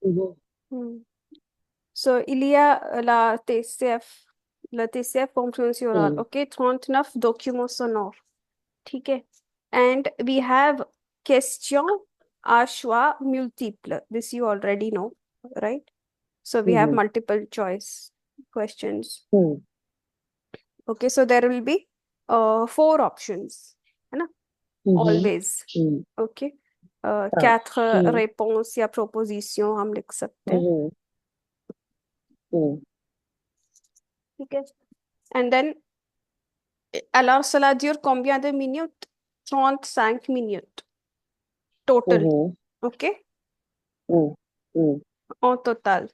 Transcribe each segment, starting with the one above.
Mhm. So, il y a la TCF conférence orale, Mhm. ok, 39 documents sonores, ठीक है. And we have question à choix multiple. This you already know, right? So we have Mhm. multiple choice questions. Mhm. Okay, so there will be four options, है ना? Mhm. Always. Mhm. Okay. हाँ. quatre Mhm. réponses या propositions हम लिख सकते हैं, Mhm. Mhm. ठीक है. And then, alors cela dure combien de minutes? 35 minutes total. Mhm. Okay, Mhm. Mhm. en total.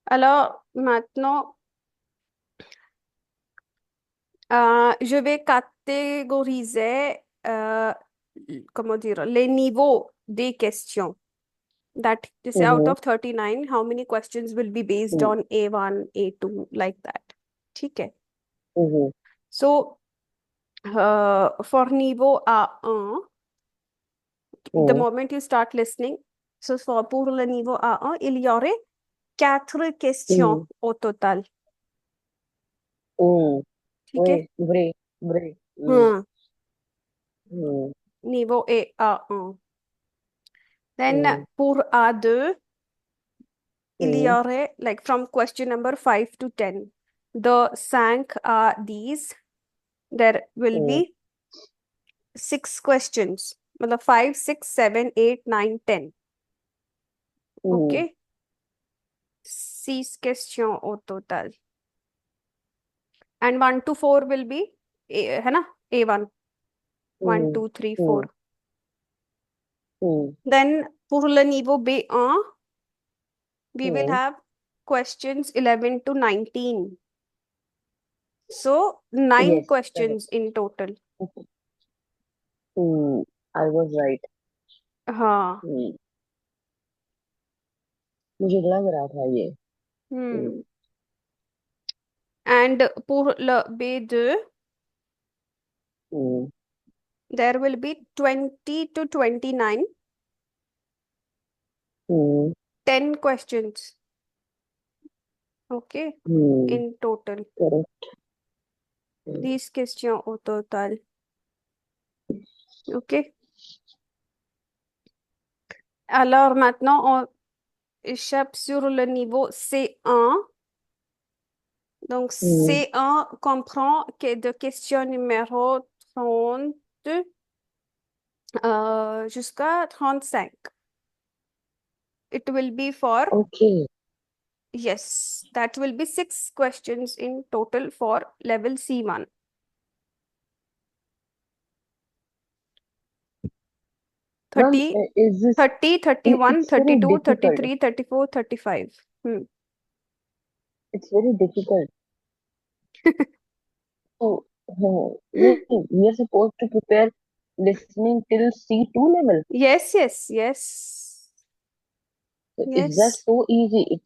Alors maintenant, je vais catégoriser, comment dire, les niveaux des questions. That is, out Mhm. of 39, how many questions will be based Mhm. on A1, A2, like that. ठीक है. Mhm. So, for niveau A1, the Mhm. moment you start listening, so pour le niveau A1, il y aurait quatre questions Mhm. au total. Mhm. ठीक है. Oui, vrai, vrai. Mhm. Hmm. Mhm. Niveau A1. Then, Mhm. pour A2, il y Mhm. aurait, like, from question number 5 to 10. The cinq are these. There will Mhm. be six questions. मतलब 5, 6, 7, 8, 9, 10. Mhm. Okay? Six questions au total. And 1 to 4 will be, है ना? A1. 1, Mhm. 2, 3, 4. Mhm. Mhm. Then, pour le niveau B1, we will Mhm. have questions 11 to 19. So, 9 Yes, questions correct. in total. Mhm. I was right. हाँ. Mhm. मुझे लग रहा था ये. Mhm. Hmm. And pour le B2, Mhm. there will be 20 to 29, Mhm. 10 questions. Okay, Mhm. in total. Correct. Mhm. 10 questions au total. Ok. Alors maintenant, on échappe sur le niveau C1. Donc, Mhm. C1 comprend que de question numéro 30 jusqu'à 35. It will be for, Okay. yes, that will be 6 questions in total for level C1. Ma'am, 30, is this? 30, 31, It's very 32, difficult. 33, 34, 35. Hmm. It's very difficult. So, we are supposed to prepare listening till C2 level. Yes, yes, yes, So is that yes. so easy?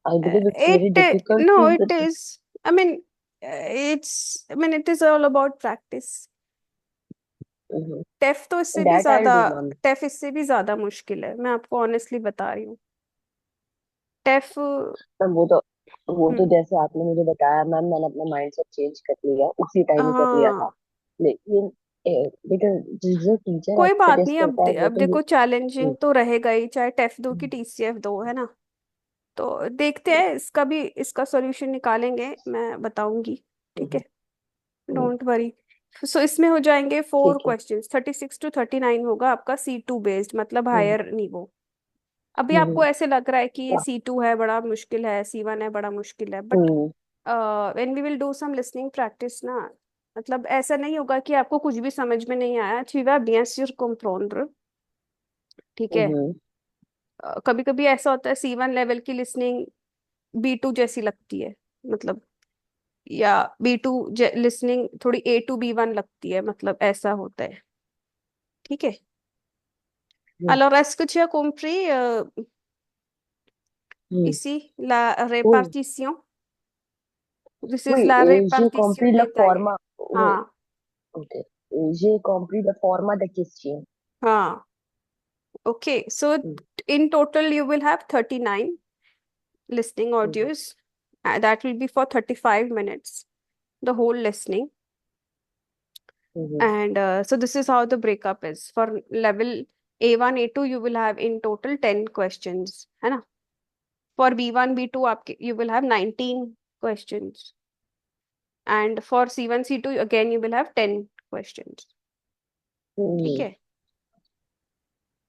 I believe it's very difficult No, to it is. I mean, it is all about practice. Mhm. टेफ तो इससे भी That I'll ज्यादा, do, ma'am. टेफ इससे भी ज्यादा मुश्किल है, मैं आपको ऑनेस्टली बता रही हूँ. टेफ. मैम वो तो जैसे आपने मुझे बताया मैम, मैंने अपना माइंड सेट चेंज कर लिया, उसी टाइम ही कर लिया था. हाँ, लेकिन बेटा, जो टीचर कोई आपको बात नहीं. सजेस्ट करता है वो अब तो देखो, चैलेंजिंग हम्म, तो रहेगा ही, चाहे टेफ दो कि हम्म, टीसीएफ दो, है ना? तो देखते हैं, इसका सॉल्यूशन निकालेंगे, मैं बताऊंगी. ठीक है, हम्म, हम्म, डोंट वरी. सो इसमें हो जाएंगे फोर ठीक है. क्वेश्चंस. 36 to 39 होगा आपका C2 बेस्ड, मतलब हम्म, हायर नीवो. अभी आपको हम्म, ऐसे लग रहा है कि ये हाँ, C2 है बड़ा मुश्किल है, C1 है बड़ा मुश्किल है, but hmm, when we will do some listening practice ना, मतलब ऐसा नहीं होगा कि आपको कुछ भी समझ में नहीं आया. Tu vas bien sûr comprendre. ठीक है. हम्म, कभी कभी ऐसा होता है, C1 लेवल की लिसनिंग B2 जैसी लगती है, मतलब, या B2 लिसनिंग थोड़ी A to B1 लगती है, मतलब ऐसा होता है. ठीक है. हम्म, Alors, est-ce que tu as compris hmm. ici la Oui, répartition? This is oui, la j'ai répartition compris le détaillée. format. Oui, हाँ, ok. J'ai compris le format de question. हाँ. Okay, so hmm, in total you will have 39 listening audios. That will be for 35 minutes, the whole listening. Hmm, And so this is how the breakup is. For level A1, A2, you will have in total 10 questions, है ना? For B1, B2, आपके you will have 19 questions. And for C1, C2, again you will have 10 questions. ठीक हम्म, है?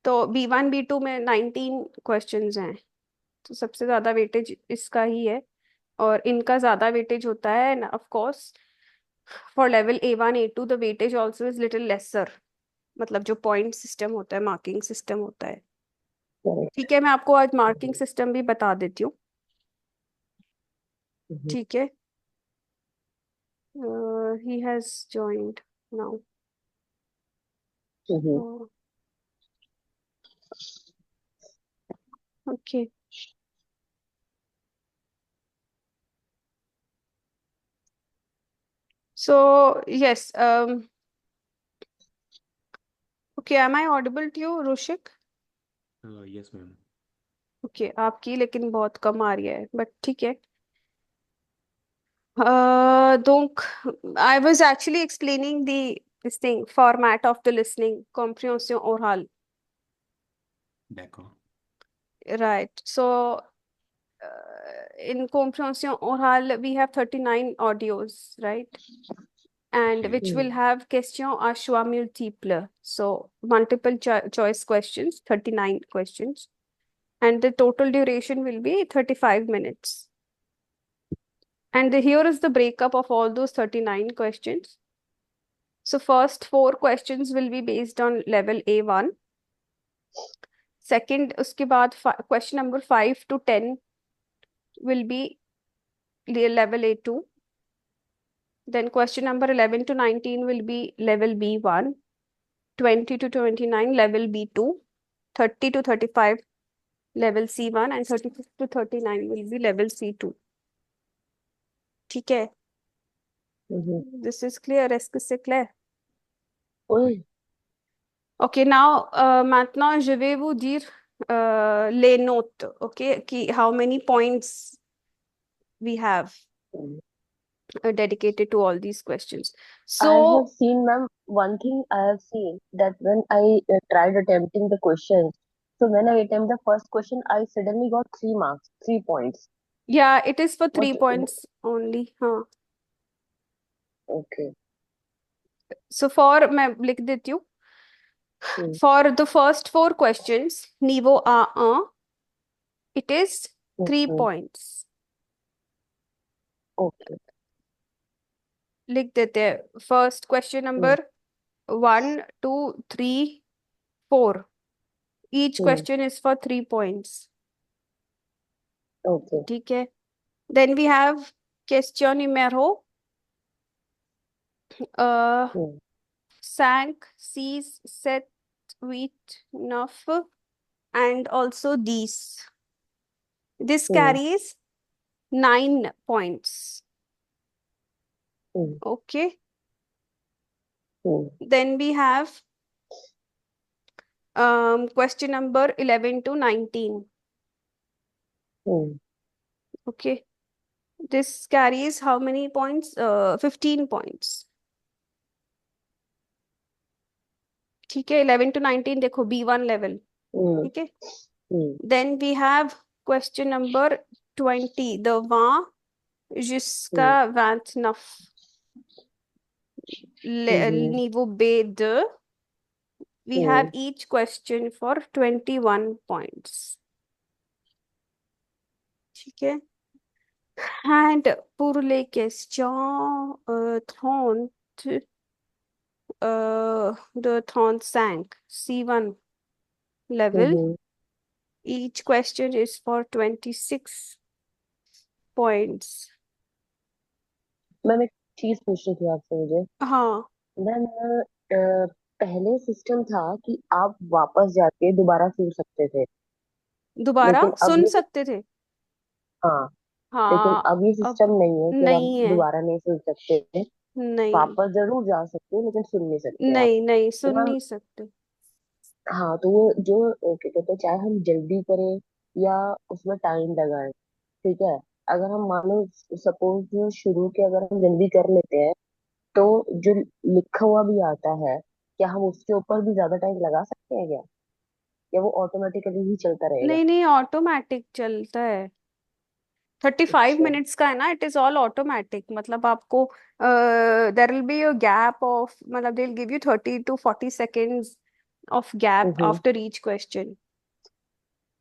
तो B1, B2 में 19 questions हैं. तो सबसे ज्यादा वेटेज इसका ही है. और इनका ज्यादा वेटेज होता है, of course. For level A1, A2 the weightage also is little lesser. मतलब जो पॉइंट सिस्टम होता है, मार्किंग सिस्टम होता है. correct, ठीक है, मैं आपको आज मार्किंग सिस्टम भी बता देती हूँ. हम्म, ठीक है. He has joined now. Hmm, okay. So yes. Okay, am I audible to you, Rushik? Yes, ma'am. Okay, आपकी लेकिन बहुत कम आ रही है, बट ठीक है. Donc, I was actually explaining the this thing format of the listening comprehension oral, D'accord. right? So, in comprehension oral, we have 39 audios, right? And Okay. which will have question à choix multiple. So, multiple choice questions, 39 questions, and the total duration will be 35 minutes. And here is the breakup of all those 39 questions. So first four questions will be based on level A1. Second, उसके बाद question number 5 to 10 will be level A2. Then question number 11 to 19 will be level B1. 20 to 29 level B2. 30 to 35 level C1 and 36 to 39 will be level C2. ठीक है. हम्म, This is clear. Est-ce que c'est clair? Oui. Ok, now maintenant je vais vous dire les notes, ok, how many points we have hmm. dedicated to all these questions. I have So seen, ma'am, one thing I have seen that when I tried attempting the questions, so when I attempt the first question, I suddenly got 3 marks, 3 points. yeah, it is for What? 3 points only. हाँ. Okay. So for मैं लिख देती हूँ. Hmm. For the first four questions, niveau A1, it is 3 points. Okay. लिख देते हैं. First question Hmm. number 1, 2, 3, 4. Each Hmm. question is for 3 points. Okay. ठीक है. Then we have question numero uh, Hmm. 5, 6, 7, 8, 9 and also these. This Hmm. carries 9 points. Hmm. Okay. Hmm. Then we have question number 11 to 19. Hmm. Okay. This carries how many points? 15 points. ठीक है. 11 to 19 देखो B1 level. Hmm. ठीक है. Hmm. Then we have question number 20, the 20 jusqu'à Hmm. 29. Hmm. Niveau B2, we have Hmm. each question for 21 points. ठीक है. And pour les questions 30 de 35 C1 level, Hmm. each question is for 26 points. Ma'am एक चीज पूछ रही थी आपसे मुझे. हाँ. मैम पहले सिस्टम था कि आप वापस जाके दोबारा सुन सकते थे, दोबारा लेकिन अब सुन ये सकते थे. हाँ, लेकिन हाँ. अब ये अब सिस्टम नहीं है कि आप नहीं है. दोबारा नहीं सुन सकते. नहीं. वापस जरूर जा सकते हैं लेकिन सुन नहीं सकते आप. नहीं, नहीं तो सुन मैम नहीं सकते. हाँ, तो वो जो क्या कहते हैं, चाहे हम जल्दी करें या उसमें टाइम लगाएं, ठीक है। अगर हम मानो सपोज शुरू के अगर हम जल्दी कर लेते हैं, तो जो लिखा हुआ भी आता है, क्या हम उसके ऊपर भी ज्यादा टाइम लगा सकते हैं क्या, या वो ऑटोमेटिकली ही चलता रहेगा? नहीं नहीं, ऑटोमेटिक चलता है। 35 अच्छा। मिनट्स का है ना, इट इज ऑल ऑटोमेटिक। मतलब आपको there will be a gap of, मतलब they will give you 30 to 40 seconds of gap hmm. After each question.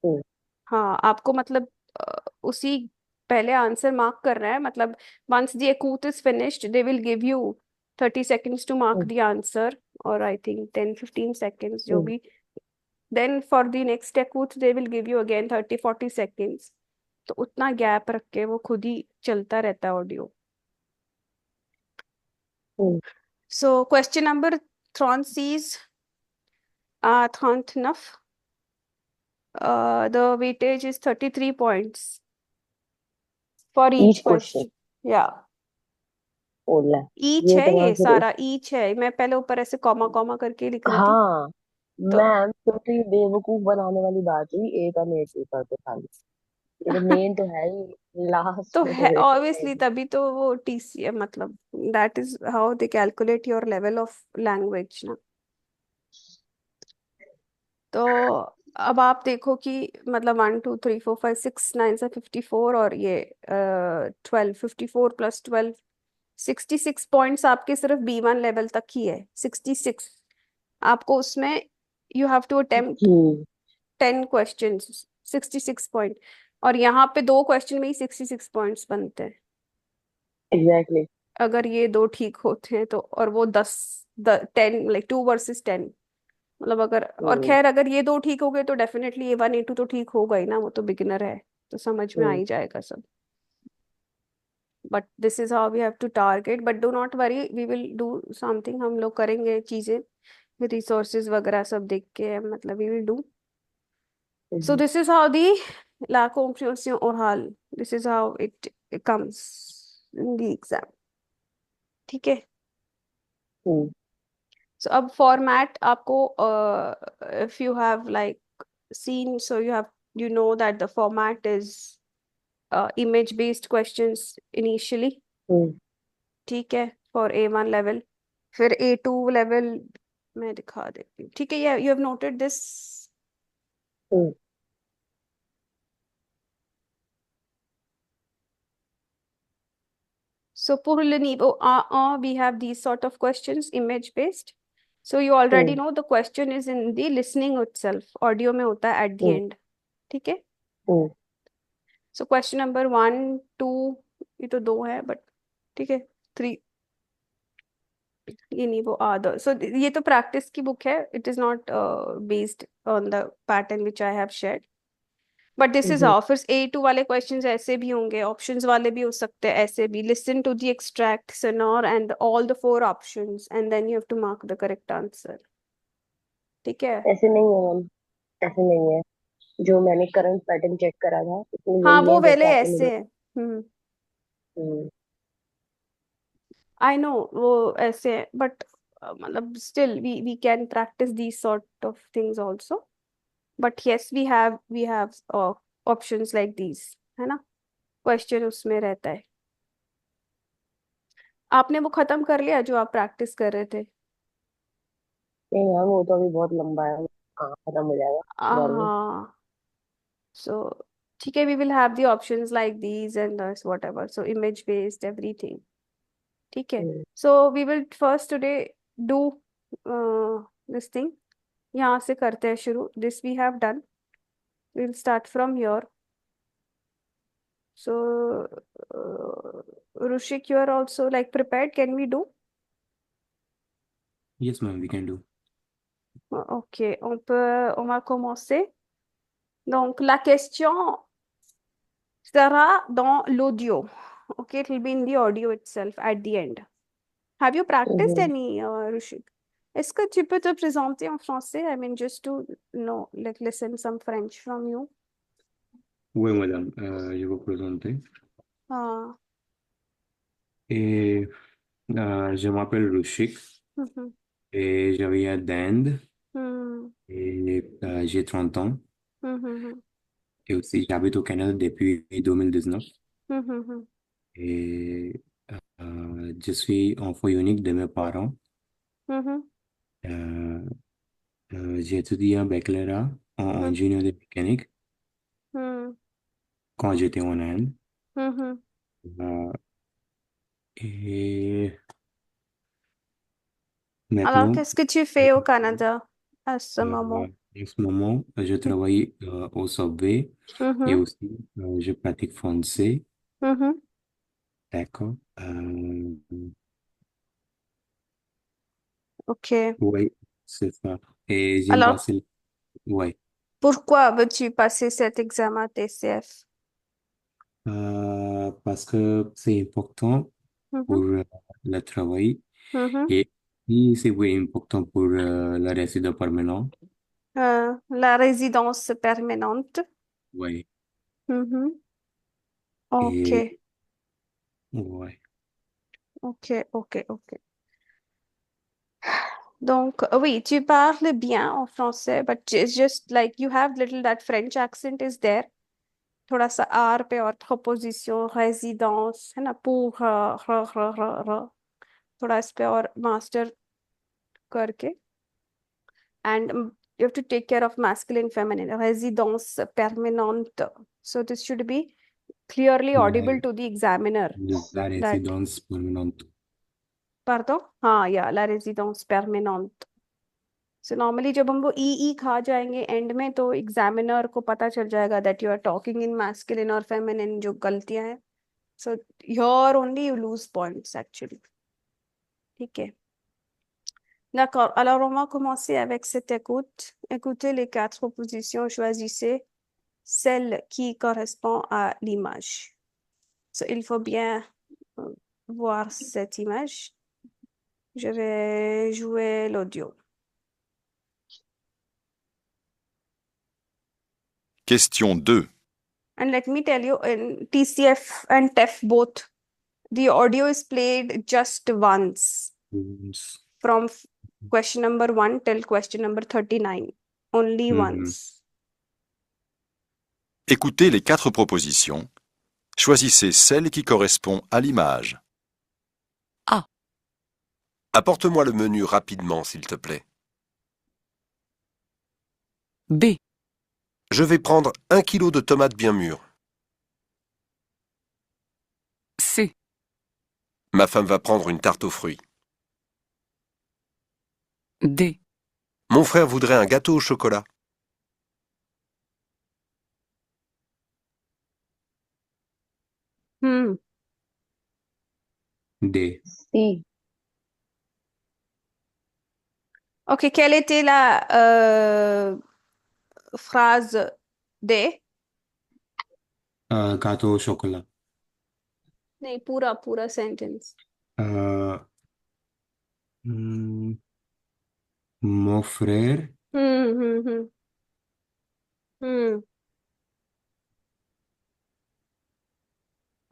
Hmm. हाँ, आपको मतलब उसी पहले आंसर मार्क करना है। मतलब once the acute is finished they will give you 30 seconds to mark hmm. The answer, और आई थिंक 10-15 seconds जो हम्म। भी। Then for the next acute they will give you again 30-40 seconds। तो उतना gap रख के वो खुद ही चलता रहता है audio. Hmm. So question number थ्रॉन्सीज थॉन्थनफ, the weightage is 33 points for each each question? question. या ओला, ईच ये है, तो मैं ये फिर सारा ईच है। मैं पहले ऊपर ऐसे कॉमा कॉमा करके लिख रही थी। हाँ तो मैम, तो ये बेवकूफ बनाने वाली बात हुई, ए का नेट पेपर पे खाली। ये तो मेन तो है ही, तो लास्ट में तो है वेट ऑब्वियसली, करेगी। तभी तो वो टीसी है। मतलब that is how they calculate your level of language ना। तो अब आप देखो कि मतलब 1 2 3 4 5 6 9 से 54, और ये 12, 54 + 12, 66 पॉइंट्स आपके सिर्फ B1 लेवल तक ही है। 66 आपको उसमें, you have to attempt hmm. 10 questions, 66 point. और यहाँ पे 2 क्वेश्चन में ही 66 पॉइंट्स बनते हैं। एग्जैक्टली। अगर ये दो ठीक होते हैं तो, और वो 10, लाइक 2 vs 10। मतलब अगर, और हम्म। खैर अगर ये दो ठीक हो गए तो डेफिनेटली A1 A2 तो ठीक होगा ही ना, वो तो बिगिनर है, तो समझ में आ हम्म। ही जाएगा सब। But this is how we have to target, but do not worry, we will do something. हम लोग करेंगे चीजें, रिसोर्सेज वगैरह सब देख के, मतलब we will do. So hmm. this is how the la compréhension orale, this is how it comes in the exam. ठीक है। हम्म। So अब format आपको, if you have like seen, so you know that the format is image based questions initially, हम्म। ठीक है, for A1 level। फिर A2 level मैं दिखा देती हूँ, ठीक है। you have noted this। Hmm. So pour le niveau A1, we have these sort of questions, image based. So you already hmm. know the question is in the listening itself, audio में होता है at the hmm. end, ठीक है। हम्म। So question number 1 2, ये तो दो है but ठीक है, 3, ये नहीं वो आदर। सो ये तो प्रैक्टिस की बुक है, it is not based on the pattern which I have shared. But this is hmm. How, फिर A2 वाले क्वेश्चंस ऐसे भी होंगे, ऑप्शंस वाले भी हो सकते हैं ऐसे भी। लिसन टू द एक्सट्रैक्ट सोनोर and all the 4 options and then you have to mark the correct answer, ठीक है। ऐसे नहीं है मैम, ऐसे नहीं है। जो मैंने करंट पैटर्न चेक करा था उसमें हाँ यही वो है, वाले जैसे आपने ऐसे मुझे। है। हम्म, हम्म। आई नो वो ऐसे है, बट मतलब still we can practice these sort of things also. But yes, we have options like these, है ना। क्वेश्चन उसमें रहता है। आपने वो खत्म कर लिया जो आप प्रैक्टिस कर रहे थे? नहीं मैम, वो तो अभी बहुत लंबा है। हाँ, खत्म हो जाएगा नॉर्मल। हाँ। सो ठीक है, we will have the options like these and this whatever, so image based everything, ठीक है। Hmm. So we will first today do this thing. यहाँ से करते हैं शुरू, this we have done, we will start from your. So Rushik, you are also like prepared, can we do? Yes, ma'am, we can do. Ok, on va commencer. Donc la question sera dans l'audio. Okay, it will be in the audio itself at the end. Have you practiced hmm. any, Rushik? Est-ce que tu peux te présenter en français? I mean, just to know, like, listen some French from you. Oui, madame, je vous présente. हाँ। Et, je m'appelle Rushik hmm, et je viens d'Inde. Et j'ai 30 ans. Hmm Et aussi, j'habite au Canada depuis 2019. Hmm Et je suis enfant unique de mes parents. Hmm Euh, j'ai étudié un baccalauréat en hmm ingénierie mécanique hmm quand j'étais en Inde. Hmm Euh, et Alors, maintenant, qu'est-ce que tu fais au Canada à ce en moment? ce moment, je travaille au Subway et Mhm, aussi je pratique français. mhm. D'accord. Ok. Oui, c'est ça. Et j'aime Alors, passer. Ouais. pourquoi veux-tu passer cet examen TCF? Parce que c'est important pour Mhm, le travail mhm. et puis c'est oui, important pour la résidence permanente. La résidence permanente. Oui. Mhm. Ok, Et ouais. ok. Donc, oui, tu parles bien en français, but it's just like you have little that French accent is there. थोड़ा सा are पे और preposition residence है ना pour थोड़ा इस पे और मास्टर करके and you have to take care of masculine feminine residence permanente, so this should be clearly La, audible to the examiner la that résidence permanente. pardon हाँ या la résidence permanente. So normally जब हम वो ई खा जाएंगे and में तो examiner को पता चल जाएगा that you are talking in masculine और feminine जो गलतियां हैं. So here only you lose points actually. ठीक है. D'accord. Alors on va commencer avec cette écoute. Écoutez les quatre propositions, choisissez celle qui correspond à l'image. So, il faut bien voir cette image. Je vais jouer l'audio. Question 2. And let me tell you, in TCF and TEF both, the audio is played just once from question number 1 till question number 39. Only Mhm. once. Écoutez les quatre propositions. Choisissez celle qui correspond à l'image. A. Apporte-moi le menu rapidement, s'il te plaît. B. Je vais prendre 1 kilo de tomates bien mûres. C. Ma femme va prendre une tarte aux fruits. D. Mon frère voudrait un gâteau au chocolat. Hmm. D. C. Ok, quelle était la phrase D? Gâteau au chocolat. नहीं पूरा पूरा sentence. Euh, hmm, mon frère. हम्म. हम्म.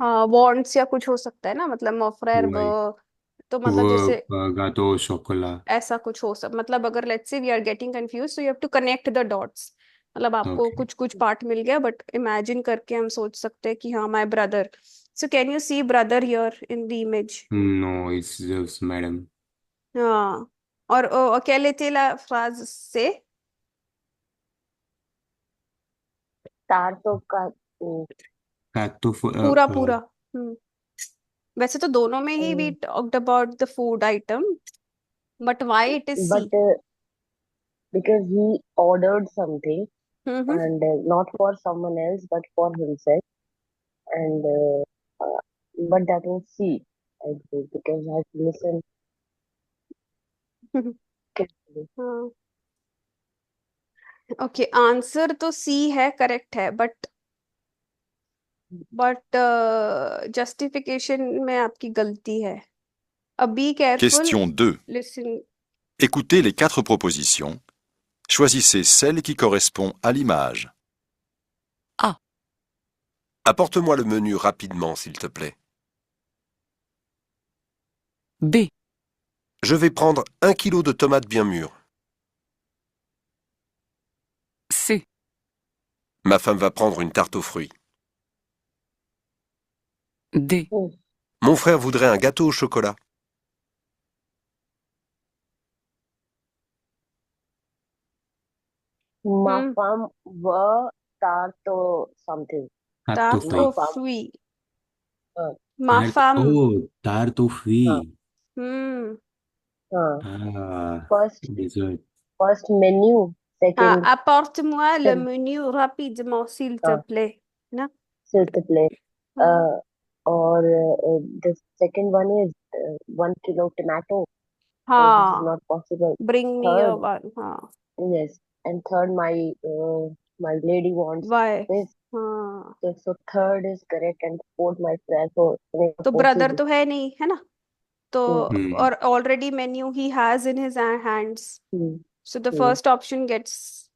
हाँ wants या कुछ हो सकता है ना मतलब मोफ्रेर Ouais. तो मतलब वो जैसे gâteau au chocolat. ऐसा कुछ हो सब मतलब अगर let's say we are getting confuse so you have to connect the dots. मतलब आपको Ok. कुछ कुछ पार्ट मिल गया बट इमेजिन करके हम सोच सकते हैं कि हाँ my brother. So can you see brother here in the image. No, it's just madam. हाँ. और अकेले तेला फ्राज से तार तो का ओ, Gâteau, पूरा पूरा. हम्म. वैसे तो दोनों में ही we talked about the food item but why it is C. but because he ordered something hmm. and not for someone else but for himself and but that was C, I think, because I had to listen carefully. हाँ. Okay answer तो सी है correct है but justification में आपकी गलती है. अब be careful. Question 2. Listen. Écoutez les quatre propositions. Choisissez celle qui correspond à l'image. A. Apporte-moi le menu rapidement, s'il te plaît. B. Je vais prendre 1 kilo de tomates bien mûres. Ma femme va prendre une tarte aux fruits. D. Hmm, Mon frère voudrait un gâteau au chocolat. my hmm farm were start to something. Tato tarte aux fui. My farm, fruits हाँ ma femme Oh, tarto हाँ fui. हम्म हाँ Ah, first dessert. first menu, हाँ second apporte-moi le second menu rapidement s'il te हाँ plaît ना fifth plate. हाँ Or the second one is 1 kilo tomato. This is हाँ not possible. bring me a Third, one हाँ yes, and third, my lady wants why this. हाँ So third is correct, and fourth, my friend. So it's तो brother possible. तो है नहीं है ना तो Hmm, Hmm. और already menu he has in his hands hmm, so the hmm, first option gets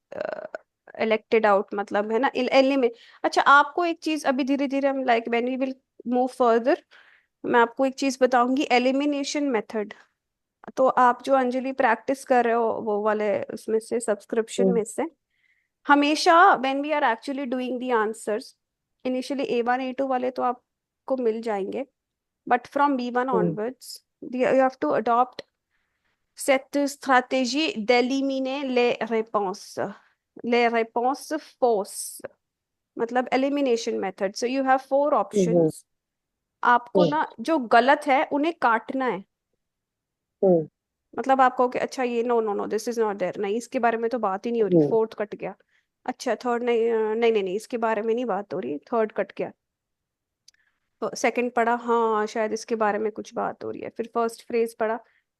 elected out मतलब है ना एलिमिनेट अच्छा आपको एक चीज अभी धीरे धीरे हम like when we will move further मैं आपको एक चीज बताऊंगी एलिमिनेशन मेथड तो आप जो अंजलि प्रैक्टिस कर रहे हो वो वाले उसमें से सब्सक्रिप्शन hmm, में से हमेशा when we are actually doing the answers initially A1 A2 वाले तो आपको मिल जाएंगे but from B1 hmm, onwards you have to adopt cette stratégie d'éliminer les réponses fausses मतलब elimination method so you have four hmm, options आपको hmm, ना जो गलत है उन्हें काटना है hmm, मतलब आप कहोगे अच्छा ये no no no this is not there नहीं इसके बारे में तो बात ही नहीं हो रही hmm, फोर्थ कट गया अच्छा थर्ड नहीं नहीं नहीं नहीं इसके बारे में नहीं बात हो रही थर्ड कट गया तो सेकंड पढ़ा हाँ शायद इसके बारे में कुछ बात हो रही है फिर फर्स्ट फ्रेज पढ़ा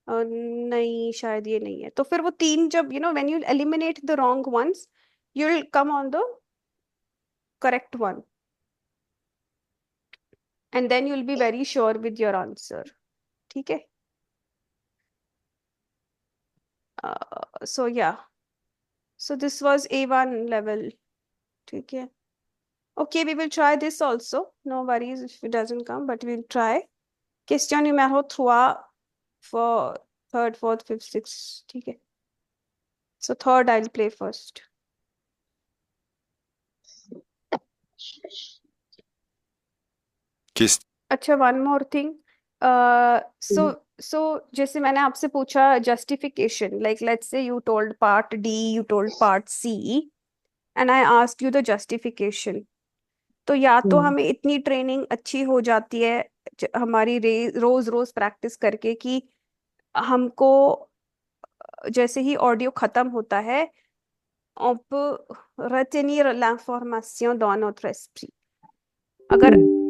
नहीं शायद ये नहीं है तो फिर वो तीन जब when you eliminate the wrong ones you will come on the correct one and then you will be very sure with your answer ठीक है सो या so this was A1 level ठीक है okay we will try this also no worries if it doesn't come but we'll try question numéro 3 for third fourth fifth sixth ठीक है so third I'll play first Question. अच्छा one more thing so hmm, so जैसे मैंने आपसे पूछा justification like let's say you told part D you told part C and I asked you the justification तो या तो hmm, हमें इतनी ट्रेनिंग अच्छी हो जाती है हमारी रोज रोज प्रैक्टिस करके कि हमको जैसे ही ऑडियो खत्म होता है on peut retenir l'information dans notre esprit अगर hmm.